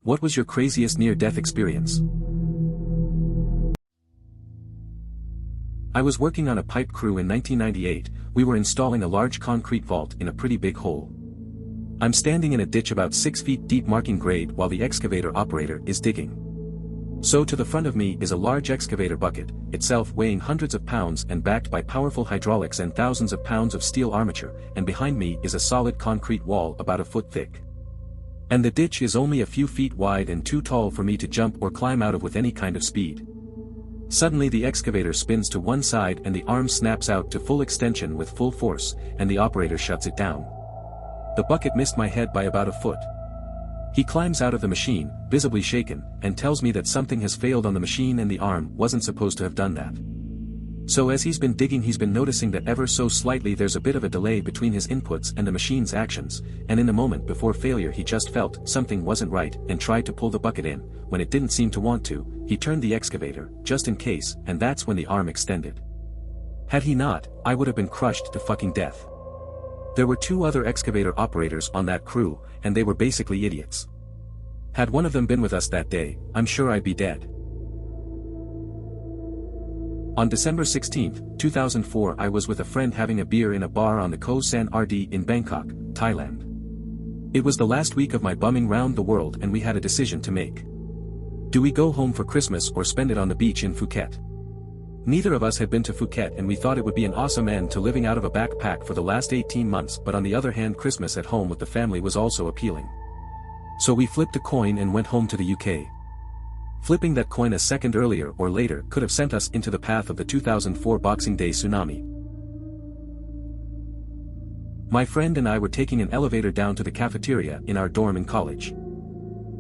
What was your craziest near-death experience? I was working on a pipe crew in 1998, we were installing a large concrete vault in a pretty big hole. I'm standing in a ditch about 6 feet deep marking grade while the excavator operator is digging. So to the front of me is a large excavator bucket, itself weighing hundreds of pounds and backed by powerful hydraulics and thousands of pounds of steel armature, and behind me is a solid concrete wall about a foot thick. And the ditch is only a few feet wide and too tall for me to jump or climb out of with any kind of speed. Suddenly the excavator spins to one side and the arm snaps out to full extension with full force, and the operator shuts it down. The bucket missed my head by about a foot. He climbs out of the machine, visibly shaken, and tells me that something has failed on the machine and the arm wasn't supposed to have done that. So as he's been digging, he's been noticing that ever so slightly there's a bit of a delay between his inputs and the machine's actions, and in the moment before failure he just felt something wasn't right and tried to pull the bucket in. When it didn't seem to want to, he turned the excavator, just in case, and that's when the arm extended. Had he not, I would have been crushed to fucking death. There were 2 other excavator operators on that crew, and they were basically idiots. Had one of them been with us that day, I'm sure I'd be dead. On December 16, 2004, I was with a friend having a beer in a bar on the Koh San RD in Bangkok, Thailand. It was the last week of my bumming round the world and we had a decision to make. Do we go home for Christmas or spend it on the beach in Phuket? Neither of us had been to Phuket and we thought it would be an awesome end to living out of a backpack for the last 18 months, but on the other hand Christmas at home with the family was also appealing. So we flipped a coin and went home to the UK. Flipping that coin a second earlier or later could have sent us into the path of the 2004 Boxing Day tsunami. My friend and I were taking an elevator down to the cafeteria in our dorm in college.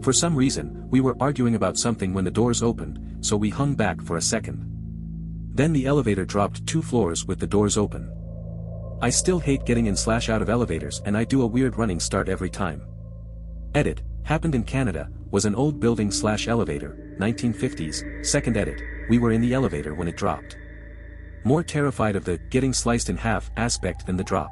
For some reason, we were arguing about something when the doors opened, so we hung back for a second. Then the elevator dropped 2 floors with the doors open. I still hate getting in / out of elevators and I do a weird running start every time. Edit, happened in Canada, was an old building / elevator, 1950s, second edit, we were in the elevator when it dropped. More terrified of the getting sliced in half aspect than the drop.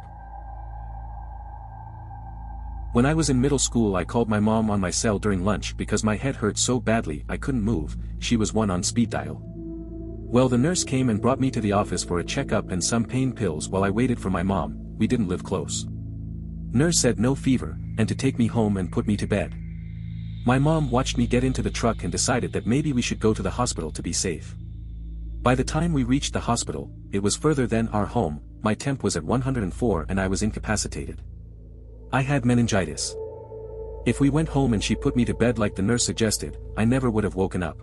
When I was in middle school I called my mom on my cell during lunch because my head hurt so badly I couldn't move, she was one on speed dial. Well, the nurse came and brought me to the office for a checkup and some pain pills while I waited for my mom. We didn't live close. Nurse said no fever, and to take me home and put me to bed. My mom watched me get into the truck and decided that maybe we should go to the hospital to be safe. By the time we reached the hospital, it was further than our home, my temp was at 104 and I was incapacitated. I had meningitis. If we went home and she put me to bed like the nurse suggested, I never would have woken up.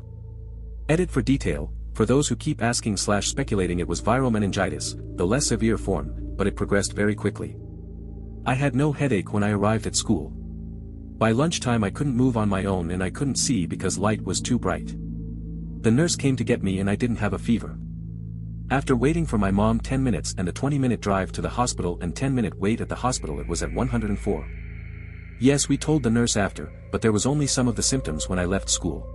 Edit for detail. For those who keep asking / speculating, it was viral meningitis, the less severe form, but it progressed very quickly. I had no headache when I arrived at school. By lunchtime I couldn't move on my own and I couldn't see because light was too bright. The nurse came to get me and I didn't have a fever. After waiting for my mom 10 minutes and a 20-minute drive to the hospital and 10-minute wait at the hospital, it was at 104. Yes, we told the nurse after, but there was only some of the symptoms when I left school.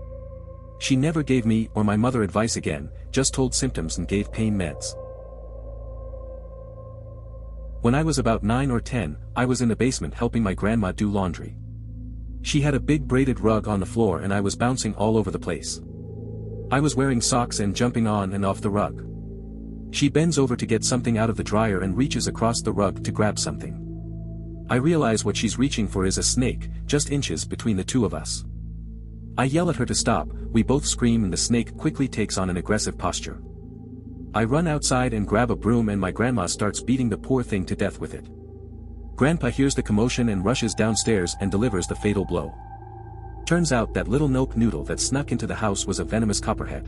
She never gave me or my mother advice again, just told symptoms and gave pain meds. When I was about 9 or 10, I was in the basement helping my grandma do laundry. She had a big braided rug on the floor and I was bouncing all over the place. I was wearing socks and jumping on and off the rug. She bends over to get something out of the dryer and reaches across the rug to grab something. I realize what she's reaching for is a snake, just inches between the two of us. I yell at her to stop, we both scream and the snake quickly takes on an aggressive posture. I run outside and grab a broom and my grandma starts beating the poor thing to death with it. Grandpa hears the commotion and rushes downstairs and delivers the fatal blow. Turns out that little nope noodle that snuck into the house was a venomous copperhead.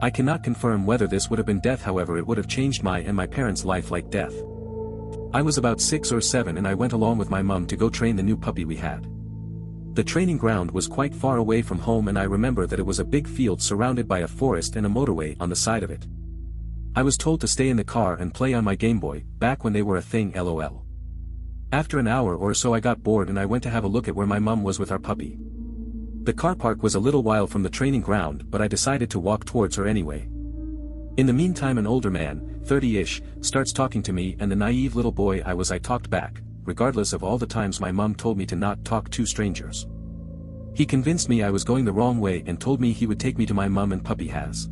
I cannot confirm whether this would have been death, however it would have changed my and my parents' life like death. I was about 6 or 7 and I went along with my mum to go train the new puppy we had. The training ground was quite far away from home and I remember that it was a big field surrounded by a forest and a motorway on the side of it. I was told to stay in the car and play on my Game Boy, back when they were a thing, lol. After an hour or so I got bored and I went to have a look at where my mum was with our puppy. The car park was a little while from the training ground, but I decided to walk towards her anyway. In the meantime an older man, 30-ish, starts talking to me and the naive little boy I talked back, regardless of all the times my mum told me to not talk to strangers. He convinced me I was going the wrong way and told me he would take me to my mum and puppy has.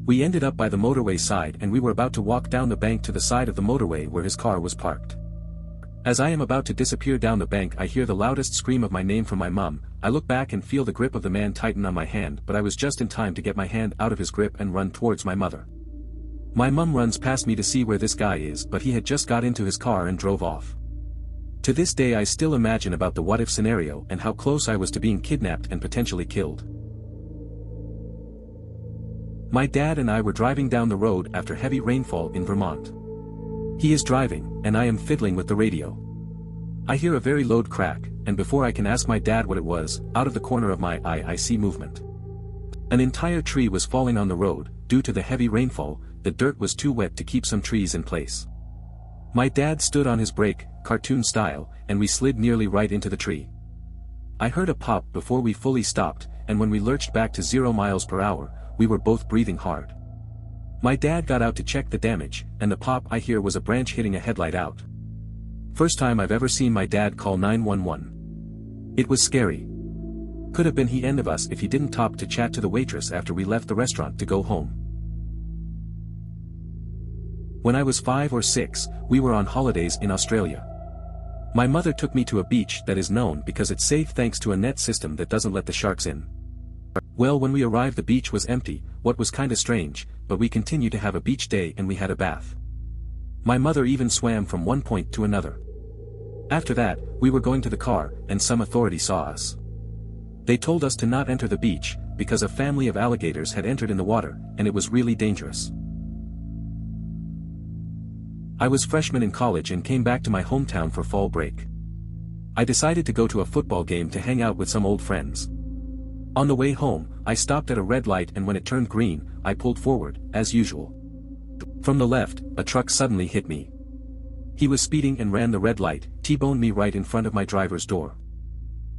We ended up by the motorway side and we were about to walk down the bank to the side of the motorway where his car was parked. As I am about to disappear down the bank, I hear the loudest scream of my name from my mum. I look back and feel the grip of the man tighten on my hand, but I was just in time to get my hand out of his grip and run towards my mother. My mum runs past me to see where this guy is, but he had just got into his car and drove off. To this day I still imagine about the what-if scenario and how close I was to being kidnapped and potentially killed. My dad and I were driving down the road after heavy rainfall in Vermont. He is driving, and I am fiddling with the radio. I hear a very loud crack, and before I can ask my dad what it was, out of the corner of my eye I see movement. An entire tree was falling on the road. Due to the heavy rainfall, the dirt was too wet to keep some trees in place. My dad stood on his brake, cartoon style, and we slid nearly right into the tree. I heard a pop before we fully stopped, and when we lurched back to 0 miles per hour, we were both breathing hard. My dad got out to check the damage, and the pop I hear was a branch hitting a headlight out. First time I've ever seen my dad call 911. It was scary. Could have been the end of us if he didn't stop to chat to the waitress after we left the restaurant to go home. When I was 5 or 6, we were on holidays in Australia. My mother took me to a beach that is known because it's safe thanks to a net system that doesn't let the sharks in. Well, when we arrived the beach was empty, what was kinda strange, but we continued to have a beach day and we had a bath. My mother even swam from one point to another. After that, we were going to the car, and some authority saw us. They told us to not enter the beach, because a family of alligators had entered in the water, and it was really dangerous. I was freshman in college and came back to my hometown for fall break. I decided to go to a football game to hang out with some old friends. On the way home, I stopped at a red light and when it turned green, I pulled forward, as usual. From the left, a truck suddenly hit me. He was speeding and ran the red light, T-boned me right in front of my driver's door.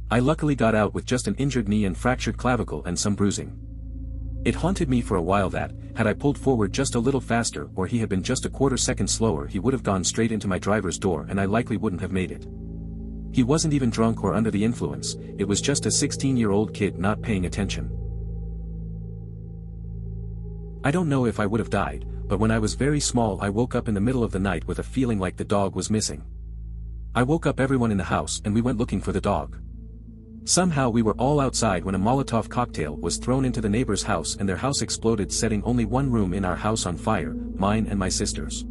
I luckily got out with just an injured knee and fractured clavicle and some bruising. It haunted me for a while that, had I pulled forward just a little faster or he had been just a quarter second slower, he would have gone straight into my driver's door and I likely wouldn't have made it. He wasn't even drunk or under the influence, it was just a 16-year-old kid not paying attention. I don't know if I would have died, but when I was very small I woke up in the middle of the night with a feeling like the dog was missing. I woke up everyone in the house and we went looking for the dog. Somehow we were all outside when a Molotov cocktail was thrown into the neighbor's house and their house exploded, setting only one room in our house on fire, mine and my sister's.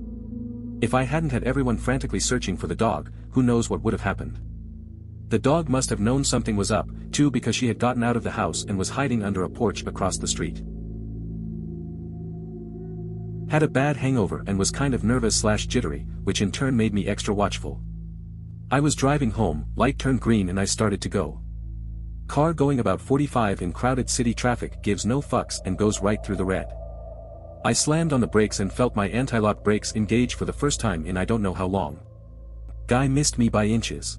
If I hadn't had everyone frantically searching for the dog, who knows what would have happened. The dog must have known something was up, too, because she had gotten out of the house and was hiding under a porch across the street. Had a bad hangover and was kind of nervous/jittery, which in turn made me extra watchful. I was driving home, light turned green and I started to go. Car going about 45 in crowded city traffic gives no fucks and goes right through the red. I slammed on the brakes and felt my anti-lock brakes engage for the first time in I don't know how long. Guy missed me by inches.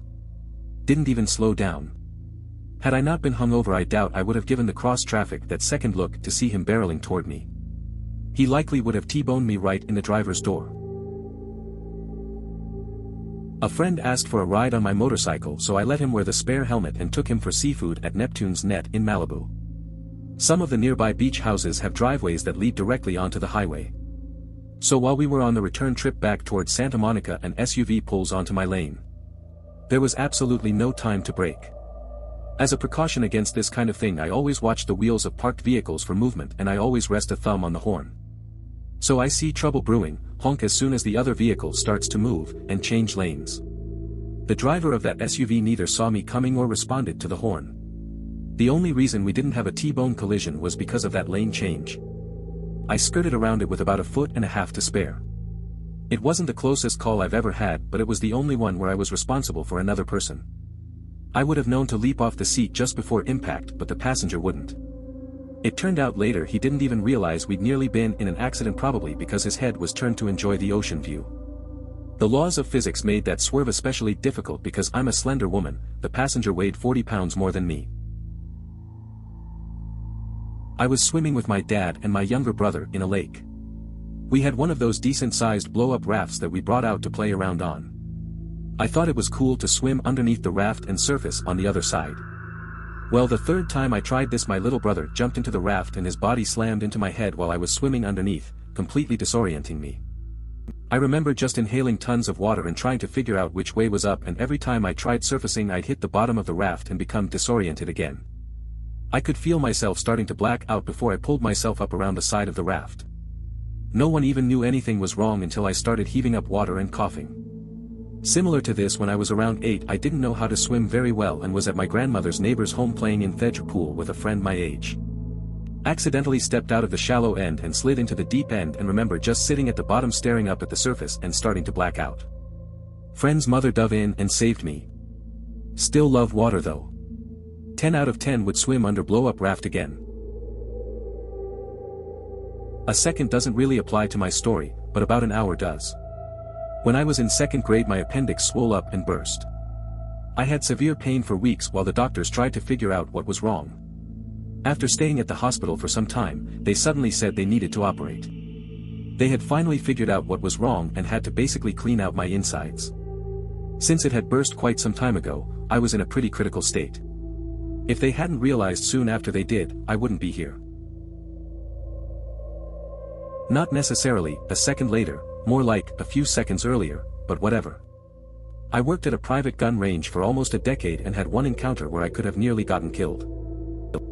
Didn't even slow down. Had I not been hungover I doubt I would have given the cross traffic that second look to see him barreling toward me. He likely would have T-boned me right in the driver's door. A friend asked for a ride on my motorcycle, so I let him wear the spare helmet and took him for seafood at Neptune's Net in Malibu. Some of the nearby beach houses have driveways that lead directly onto the highway. So while we were on the return trip back towards Santa Monica, an SUV pulls onto my lane. There was absolutely no time to brake. As a precaution against this kind of thing I always watch the wheels of parked vehicles for movement and I always rest a thumb on the horn. So I see trouble brewing, honk as soon as the other vehicle starts to move, and change lanes. The driver of that SUV neither saw me coming or responded to the horn. The only reason we didn't have a T-bone collision was because of that lane change. I skirted around it with about 1.5 feet to spare. It wasn't the closest call I've ever had, but it was the only one where I was responsible for another person. I would have known to leap off the seat just before impact, but the passenger wouldn't. It turned out later he didn't even realize we'd nearly been in an accident, probably because his head was turned to enjoy the ocean view. The laws of physics made that swerve especially difficult because I'm a slender woman, the passenger weighed 40 pounds more than me. I was swimming with my dad and my younger brother in a lake. We had one of those decent-sized blow-up rafts that we brought out to play around on. I thought it was cool to swim underneath the raft and surface on the other side. Well, the third time I tried this, my little brother jumped into the raft and his body slammed into my head while I was swimming underneath, completely disorienting me. I remember just inhaling tons of water and trying to figure out which way was up, and every time I tried surfacing I'd hit the bottom of the raft and become disoriented again. I could feel myself starting to black out before I pulled myself up around the side of the raft. No one even knew anything was wrong until I started heaving up water and coughing. Similar to this, when I was around 8, I didn't know how to swim very well and was at my grandmother's neighbor's home playing in the pool with a friend my age. Accidentally stepped out of the shallow end and slid into the deep end, and remember just sitting at the bottom staring up at the surface and starting to black out. Friend's mother dove in and saved me. Still love water though. 10 out of 10 would swim under blow-up raft again. A second doesn't really apply to my story, but about an hour does. When I was in 2nd grade, my appendix swelled up and burst. I had severe pain for weeks while the doctors tried to figure out what was wrong. After staying at the hospital for some time, they suddenly said they needed to operate. They had finally figured out what was wrong and had to basically clean out my insides. Since it had burst quite some time ago, I was in a pretty critical state. If they hadn't realized soon after they did, I wouldn't be here. Not necessarily a second later, more like a few seconds earlier, but whatever. I worked at a private gun range for almost a decade and had one encounter where I could have nearly gotten killed.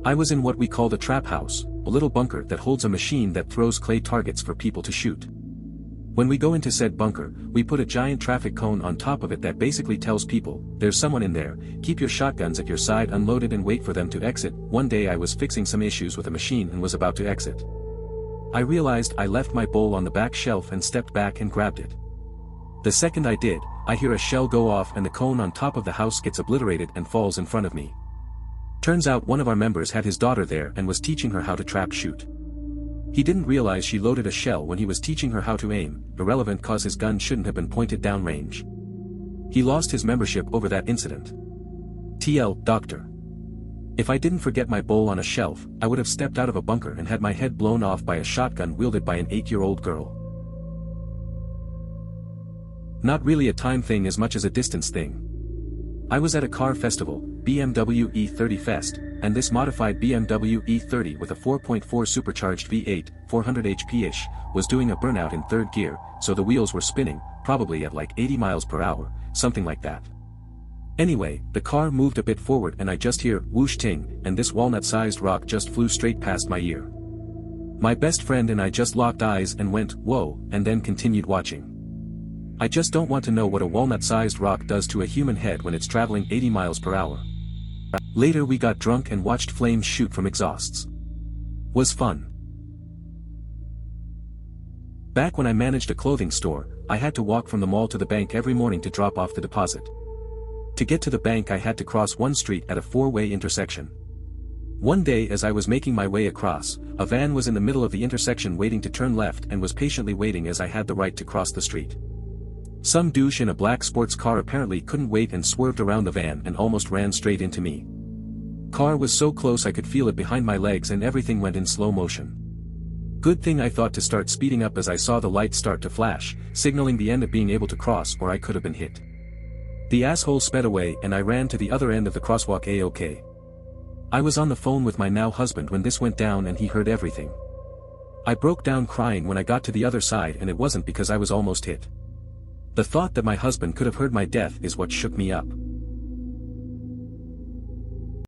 I was in what we called a trap house, a little bunker that holds a machine that throws clay targets for people to shoot. When we go into said bunker, we put a giant traffic cone on top of it that basically tells people, there's someone in there, keep your shotguns at your side unloaded and wait for them to exit. One day I was fixing some issues with a machine and was about to exit. I realized I left my bowl on the back shelf and stepped back and grabbed it. The second I did, I hear a shell go off and the cone on top of the house gets obliterated and falls in front of me. Turns out one of our members had his daughter there and was teaching her how to trap shoot. He didn't realize she loaded a shell when he was teaching her how to aim, irrelevant cause his gun shouldn't have been pointed downrange. He lost his membership over that incident. TL, doctor. If I didn't forget my bowl on a shelf, I would have stepped out of a bunker and had my head blown off by a shotgun wielded by an 8-year-old girl. Not really a time thing as much as a distance thing. I was at a car festival, BMW E30 Fest, and this modified BMW E30 with a 4.4 supercharged V8, 400 HP-ish, was doing a burnout in 3rd gear, so the wheels were spinning, probably at like 80 miles per hour, something like that. Anyway, the car moved a bit forward and I just hear whoosh ting, and this walnut-sized rock just flew straight past my ear. My best friend and I just locked eyes and went, whoa, and then continued watching. I just don't want to know what a walnut-sized rock does to a human head when it's traveling 80 miles per hour. Later we got drunk and watched flames shoot from exhausts. Was fun. Back when I managed a clothing store, I had to walk from the mall to the bank every morning to drop off the deposit. To get to the bank I had to cross one street at a 4-way intersection. One day as I was making my way across, a van was in the middle of the intersection waiting to turn left and was patiently waiting as I had the right to cross the street. Some douche in a black sports car apparently couldn't wait and swerved around the van and almost ran straight into me. Car was so close I could feel it behind my legs and everything went in slow motion. Good thing I thought to start speeding up as I saw the lights start to flash, signaling the end of being able to cross, or I could have been hit. The asshole sped away and I ran to the other end of the crosswalk a-okay. I was on the phone with my now husband when this went down and he heard everything. I broke down crying when I got to the other side, and it wasn't because I was almost hit. The thought that my husband could have heard my death is what shook me up.